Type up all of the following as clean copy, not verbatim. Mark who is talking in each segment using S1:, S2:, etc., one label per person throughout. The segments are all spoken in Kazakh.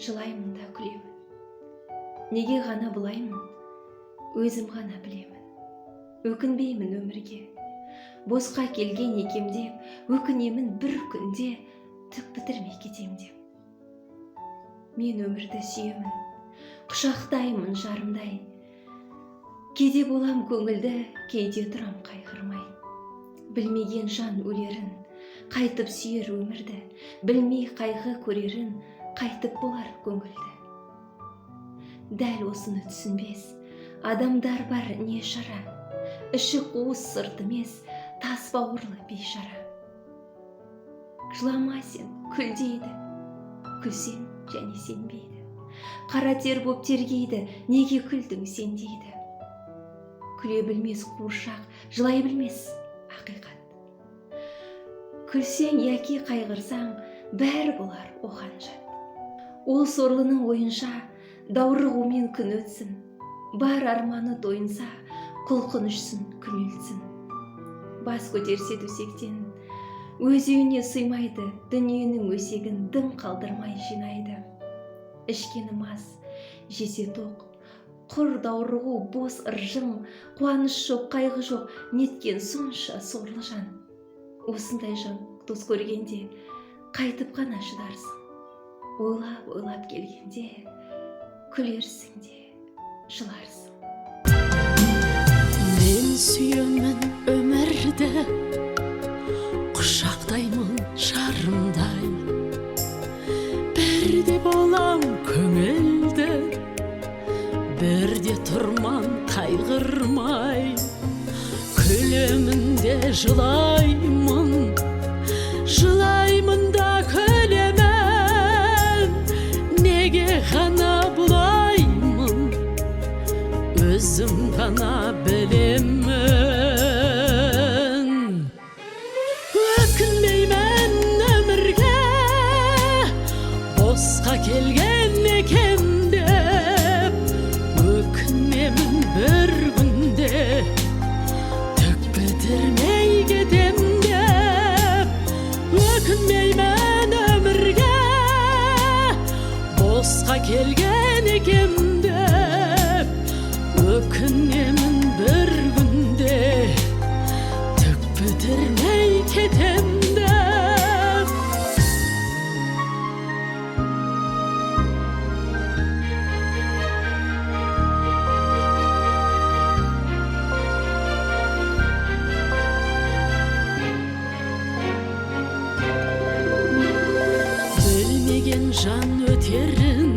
S1: жылаймын да күлемін. Неге ғана бұлаймын, өзім ғана білемін. Өкінбеймін өмірге, босқа келген екем деп, өкінемін бір күнде түк бітірмей кетем деп. Мен өмірді сүйемін, құшақтаймын жарымдай. Кейде болам көңілді, кейде тұрам қайғырмай. Білмеген жан өлерін, қайтып сүйер өмірді, білмей қайғы көрерін, қайтып болар көңілді. Дәл осыны түсінбес, адамдар бар не шара, іші қуыс сырт емес, тас бауырлы бейшара. Жылама сен, күл дейді, күлсең және сенбейді. Қара тер боп тергейді, неге күлдің сен дейді. Күле білмес қуыршақ, жылай білмес ақиқат. Күлсең яки қайғырсаң, бәрі болар оған жат. Ол сорлының ойынша даурығумен күн өтсін, бар арманы тойынса, құлқын үшсін, күнелсін. Бас көтерсе төсектен, өз үйіне сыймайды, дүниенің өсегін дым қалдырмай жинайды. Ішкені мас, жесе тоқ, құр даурығу бос ыржың, қуаныш жоқ, қайғы жоқ, неткен сонша сорлы жан. Осындай жан дос көргенде, қайтып қана шыдарсың. Ойлап келгенде, күлерсің де, жыларсың.
S2: Мен сүйемін өмірді, құшақтаймын жарымдай. Бірде болам көңілді, бірде тұрман қайғырмай. Күлемін де жылаймын, жылаймын да күлемін. Неге ғана бұлаймын, өзім ғана білемін. Өкінбеймін өмірге, босқа келген екен деп. Өкінемін бір күнде, түк бітірмей кетем деп. Өкінбеймін өмірге, босқа келген екен деп. Өкінемін бір күнде, түк бітірмей кетем деп. Білмеген жан өтерін,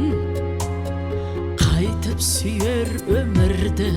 S2: қайтып сүйер өмірді.